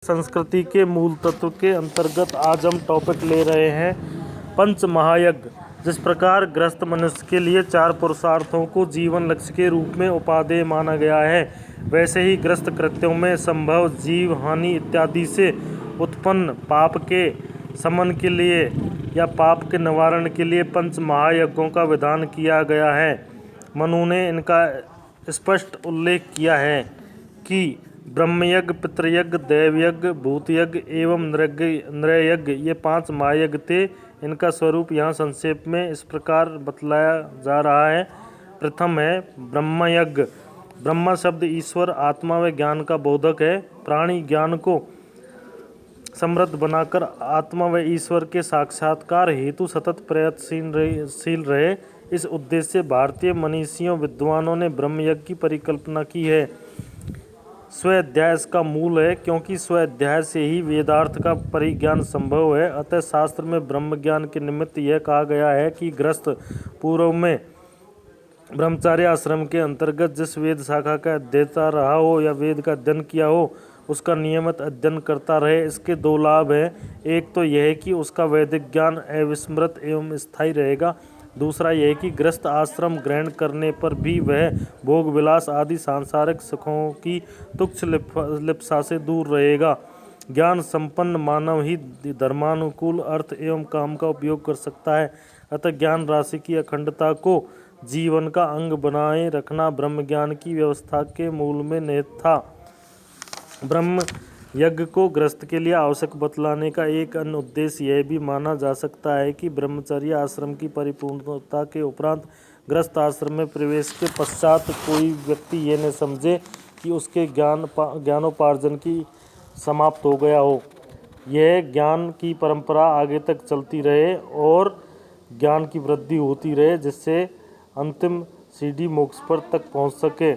संस्कृति के मूल तत्व के अंतर्गत आज हम टॉपिक ले रहे हैं पंच महायज्ञ। जिस प्रकार गृहस्थ मनुष्य के लिए 4 पुरुषार्थों को जीवन लक्ष्य के रूप में उपादेय माना गया है, वैसे ही गृहस्थ कृत्यों में संभव जीव हानि इत्यादि से उत्पन्न पाप के शमन के लिए या पाप के निवारण के लिए पंच महायज्ञों का विधान किया गया है। मनु ने इनका स्पष्ट उल्लेख किया है कि ब्रह्मयज्ञ, पितृयज्ञ, देवयज्ञ, भूतयज्ञ एवं नृयज्ञ ये 5 महायज्ञ थे। इनका स्वरूप यहाँ संक्षेप में इस प्रकार बतलाया जा रहा है। प्रथम है ब्रह्मयज्ञ। ब्रह्मा शब्द ईश्वर, आत्मा व ज्ञान का बोधक है। प्राणी ज्ञान को समृद्ध बनाकर आत्मा व ईश्वर के साक्षात्कार हेतु सतत प्रयत्नशील रहे, इस उद्देश्य से भारतीय मनीषियों विद्वानों ने ब्रह्मयज्ञ की परिकल्पना की है। स्वाध्याय इसका मूल है, क्योंकि स्वाध्याय से ही वेदार्थ का परिज्ञान संभव है। अतः शास्त्र में ब्रह्म ज्ञान के निमित्त यह कहा गया है कि गृहस्थ पूर्व में ब्रह्मचार्य आश्रम के अंतर्गत जिस वेद शाखा का अध्येता रहा हो या वेद का अध्ययन किया हो, उसका नियमित अध्ययन करता रहे। इसके 2 लाभ हैं। एक तो यह है कि उसका वैदिक ज्ञान अविस्मृत एवं स्थायी रहेगा। दूसरा यह है कि गृहस्थ आश्रम ग्रहण करने पर भी वह भोग विलास आदि सांसारिक सुखों की तुच्छ लिप्सा से दूर रहेगा। ज्ञान संपन्न मानव ही धर्मानुकूल अर्थ एवं काम का उपयोग कर सकता है। अतः ज्ञान राशि की अखंडता को जीवन का अंग बनाए रखना ब्रह्म ज्ञान की व्यवस्था के मूल में निहित था। ब्रह्म यज्ञ को गृहस्थ के लिए आवश्यक बतलाने का एक अन्य उद्देश्य यह भी माना जा सकता है कि ब्रह्मचर्य आश्रम की परिपूर्णता के उपरांत गृहस्थ आश्रम में प्रवेश के पश्चात कोई व्यक्ति यह न समझे कि उसके ज्ञानोपार्जन की समाप्त हो गया हो। यह ज्ञान की परंपरा आगे तक चलती रहे और ज्ञान की वृद्धि होती रहे, जिससे अंतिम सीढ़ी मोक्ष पर तक पहुँच सके।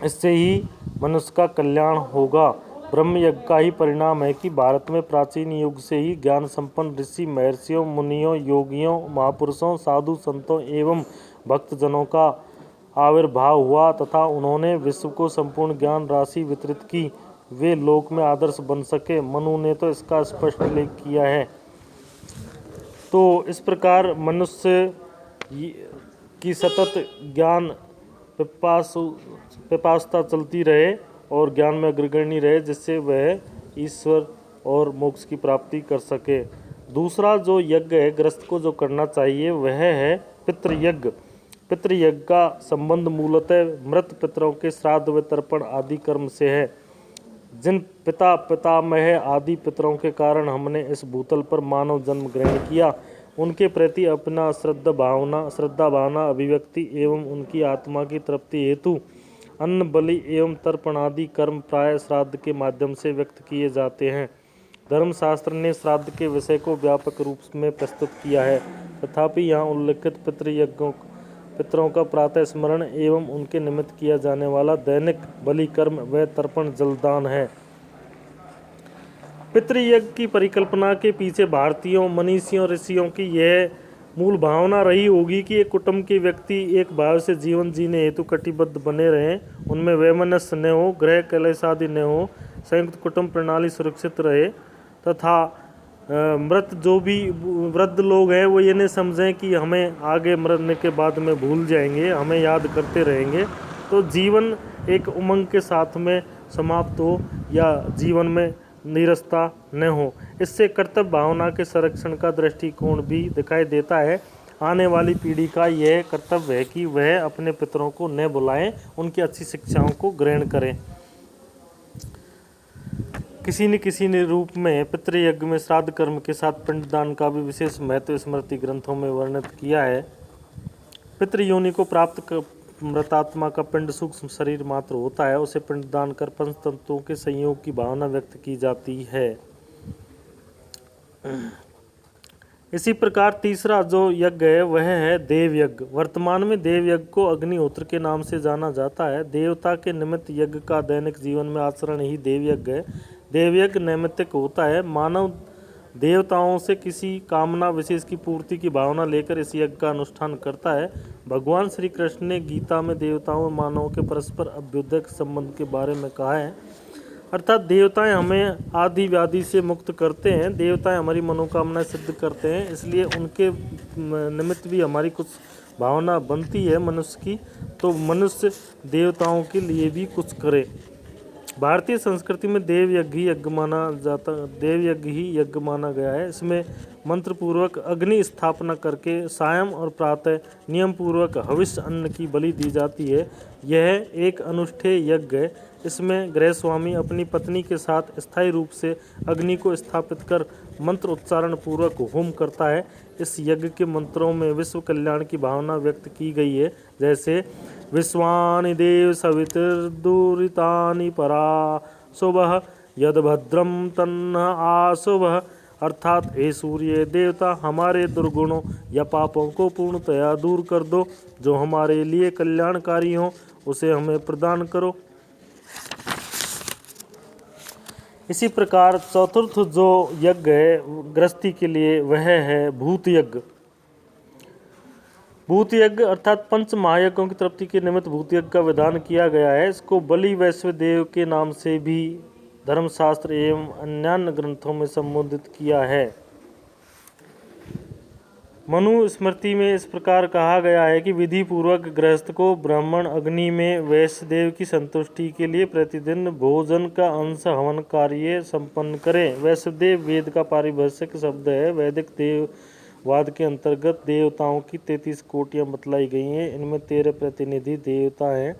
इससे ही मनुष्य का कल्याण होगा। ब्रह्म यज्ञ का ही परिणाम है कि भारत में प्राचीन युग से ही ज्ञान संपन्न ऋषि, महर्षियों, मुनियों, योगियों, महापुरुषों, साधु संतों एवं भक्तजनों का आविर्भाव हुआ तथा उन्होंने विश्व को संपूर्ण ज्ञान राशि वितरित की। वे लोक में आदर्श बन सके। मनु ने तो इसका स्पष्ट उल्लेख किया है। तो इस प्रकार मनुष्य की सतत ज्ञान पिपासता चलती रहे और ज्ञान में अग्रगण्य रहे, जिससे वह ईश्वर और मोक्ष की प्राप्ति कर सके। दूसरा जो यज्ञ है गृहस्थ को जो करना चाहिए वह है पितृयज्ञ। पितृयज्ञ का संबंध मूलतः मृत पितरों के श्राद्ध व तर्पण आदि कर्म से है। जिन पिता पितामह आदि पितरों के कारण हमने इस भूतल पर मानव जन्म ग्रहण किया, उनके प्रति अपना श्रद्धा भावना अभिव्यक्ति एवं उनकी आत्मा की तृप्ति हेतु अन्न बलि एवं तर्पण आदि कर्म प्राय श्राद्ध के माध्यम से व्यक्त किए जाते हैं। धर्मशास्त्र ने श्राद्ध के विषय को व्यापक रूप में प्रस्तुत किया है, तथापि यहाँ उल्लिखित पितरों का प्रातः स्मरण एवं उनके निमित्त किया जाने वाला दैनिक बलि कर्म व तर्पण जलदान है। पितृयज्ञ की परिकल्पना के पीछे भारतीयों मनीषियों ऋषियों की यह मूल भावना रही होगी कि एक कुटुंब के व्यक्ति एक भाव से जीवन जीने हेतु कटिबद्ध बने रहें, उनमें वैमनस्य न हो, गृह कलेश आदि न हो, संयुक्त कुटुंब प्रणाली सुरक्षित रहे तथा मृत जो भी वृद्ध लोग हैं वो ये नहीं समझें कि हमें आगे मरने के बाद में भूल जाएंगे, हमें याद करते रहेंगे। तो जीवन एक उमंग के साथ में समाप्त हो या जीवन में नीरसता न हो। इससे कर्तव्य भावना के संरक्षण का दृष्टिकोण भी दिखाई देता है। आने वाली पीढ़ी का यह कर्तव्य है कि वह अपने पितरों को न भुलाएं, उनकी अच्छी शिक्षाओं को ग्रहण करें। किसी न रूप में पितृयज्ञ में श्राद्ध कर्म के साथ पिंडदान का भी विशेष महत्व स्मृति ग्रंथों में वर्णित किया है। पितृयोनि को प्राप्त मृतात्मा का पिंड सूक्ष्म शरीर मात्र होता है, उसे पिंडदान कर पंचतत्वों के संयोग की भावना व्यक्त की जाती है। इसी प्रकार तीसरा जो यज्ञ है वह है देवयज्ञ। वर्तमान में देवयज्ञ को अग्निहोत्र के नाम से जाना जाता है। देवता के निमित्त यज्ञ का दैनिक जीवन में आचरण ही देवयज्ञ है। देवयज्ञ नैमित्तिक होता है। मानव देवताओं से किसी कामना विशेष की पूर्ति की भावना लेकर इस यज्ञ का अनुष्ठान करता है। भगवान श्री कृष्ण ने गीता में देवताओं और मानवों के परस्पर अभ्युदय संबंध के बारे में कहा है। अर्थात देवताएं हमें आदि व्याधि से मुक्त करते हैं, देवताएं हमारी मनोकामनाएं सिद्ध करते हैं, इसलिए उनके निमित्त भी हमारी कुछ भावना बनती है मनुष्य की, तो मनुष्य देवताओं के लिए भी कुछ करे। भारतीय संस्कृति में देव यज्ञ ही यज्ञ माना गया है। इसमें मंत्र पूर्वक अग्नि स्थापना करके सायं और प्रातः नियम पूर्वक हविष्य अन्न की बलि दी जाती है। यह एक अनुष्ठेय यज्ञ है। इसमें गृहस्वामी अपनी पत्नी के साथ स्थायी रूप से अग्नि को स्थापित कर मंत्र उच्चारण पूर्वक होम करता है। इस यज्ञ के मंत्रों में विश्व कल्याण की भावना व्यक्त की गई है, जैसे विश्वानि देव सवितुर्दुरितानि परा शुभः यद भद्रम तन्न आशुभः। अर्थात हे सूर्य देवता, हमारे दुर्गुणों या पापों को पूर्णतया दूर कर दो, जो हमारे लिए कल्याणकारी हो उसे हमें प्रदान करो। इसी प्रकार चतुर्थ जो यज्ञ है गृहस्थी के लिए वह है भूत यज्ञ। भूत यज्ञ अर्थात पंच महायज्ञों की तृप्ति के निमित्त भूत यज्ञ का विधान किया गया है। इसको बलि वैश्व देव के नाम से भी धर्मशास्त्र एवं अन्यान्य ग्रंथों में संबोधित किया है। मनु स्मृति में इस प्रकार कहा गया है कि विधि पूर्वक गृहस्थ को ब्राह्मण अग्नि में वैश्य देव की संतुष्टि के लिए प्रतिदिन भोजन का अंश हवन कार्य संपन्न करें। वैश्य देव वेद का पारिभाषिक शब्द है। वैदिक देववाद के अंतर्गत देवताओं की 33 कोटियां बतलाई गई हैं। इनमें 13 प्रतिनिधि देवता हैं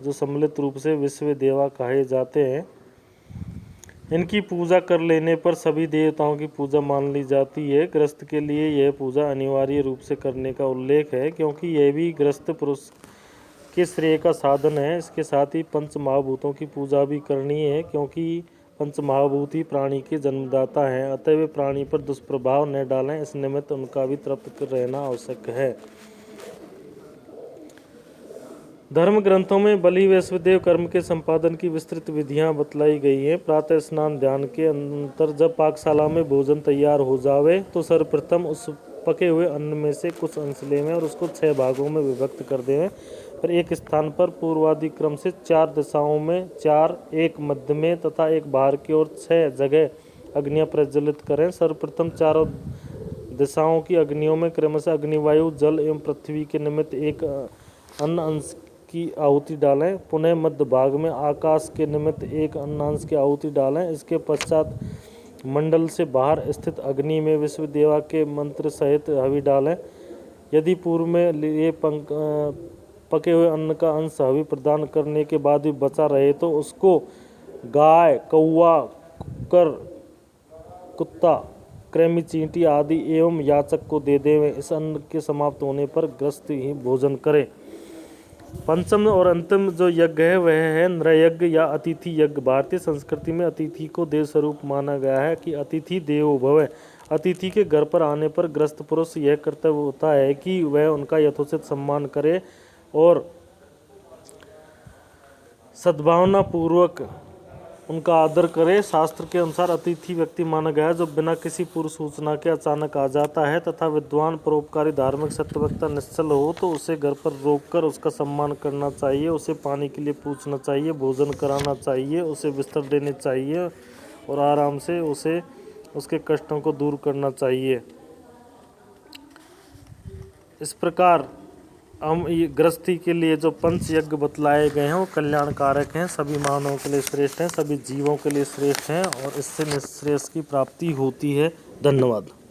जो सम्मिलित रूप से विश्व देवा कहे जाते हैं। इनकी पूजा कर लेने पर सभी देवताओं की पूजा मान ली जाती है। गृहस्थ के लिए यह पूजा अनिवार्य रूप से करने का उल्लेख है, क्योंकि यह भी गृहस्थ पुरुष के श्रेय का साधन है। इसके साथ ही पंच महाभूतों की पूजा भी करनी है, क्योंकि पंच महाभूत ही प्राणी के जन्मदाता हैं। अतः वे प्राणी पर दुष्प्रभाव न डालें, इस निमित्त उनका भी तृप्त रहना आवश्यक है। धर्म ग्रंथों में बलि वैश्वदेव कर्म के संपादन की विस्तृत विधियां बतलाई गई हैं। प्रातः स्नान ध्यान के अंतर जब पाकशाला में भोजन तैयार हो जावे तो सर्वप्रथम उस पके हुए अन्न में से कुछ अंश लेवें और उसको 6 भागों में विभक्त कर देवें। फिर एक स्थान पर पूर्वादि क्रम से 4 दिशाओं में 4, एक मध्य में तथा एक बाहर की ओर 6 जगह अग्नियां प्रज्वलित करें। सर्वप्रथम चारों दिशाओं की अग्नियों में क्रमशः अग्निवायु, जल एवं पृथ्वी के निमित्त एक अन्न अंश की आहुति डालें। पुनः मध्य भाग में आकाश के निमित्त एक अन्नांश की आहुति डालें। इसके पश्चात मंडल से बाहर स्थित अग्नि में विश्व देवा के मंत्र सहित हवि डालें। यदि पूर्व में ये पके हुए अन्न का अंश हवि प्रदान करने के बाद भी बचा रहे तो उसको गाय, कौवा, कुकर, कुत्ता, कृमि, चींटी आदि एवं याचक को दे देवें। इस अन्न के समाप्त होने पर गृहस्थ ही भोजन करें। पंचम और अंतिम जो यज्ञ है वह है नृयज्ञ या अतिथि यज्ञ। भारतीय संस्कृति में अतिथि को देव स्वरूप माना गया है कि अतिथि देवो भव। अतिथि के घर पर आने पर गृहस्थ पुरुष यह कर्तव्य होता है कि वह उनका यथोचित सम्मान करे और सद्भावना पूर्वक उनका आदर करे। शास्त्र के अनुसार अतिथि व्यक्ति माना गया है जो बिना किसी पूर्व सूचना के अचानक आ जाता है तथा विद्वान, परोपकारी, धार्मिक, सत्यवक्ता, निश्चल हो तो उसे घर पर रोककर उसका सम्मान करना चाहिए। उसे पानी के लिए पूछना चाहिए, भोजन कराना चाहिए, उसे बिस्तर देने चाहिए और आराम से उसे उसके कष्टों को दूर करना चाहिए। इस प्रकार हम ये गृहस्थी के लिए जो पंच यज्ञ बतलाए गए हैं वो कल्याणकारक हैं, सभी मानवों के लिए श्रेष्ठ हैं, सभी जीवों के लिए श्रेष्ठ हैं और इससे निःश्रेयस की प्राप्ति होती है। धन्यवाद।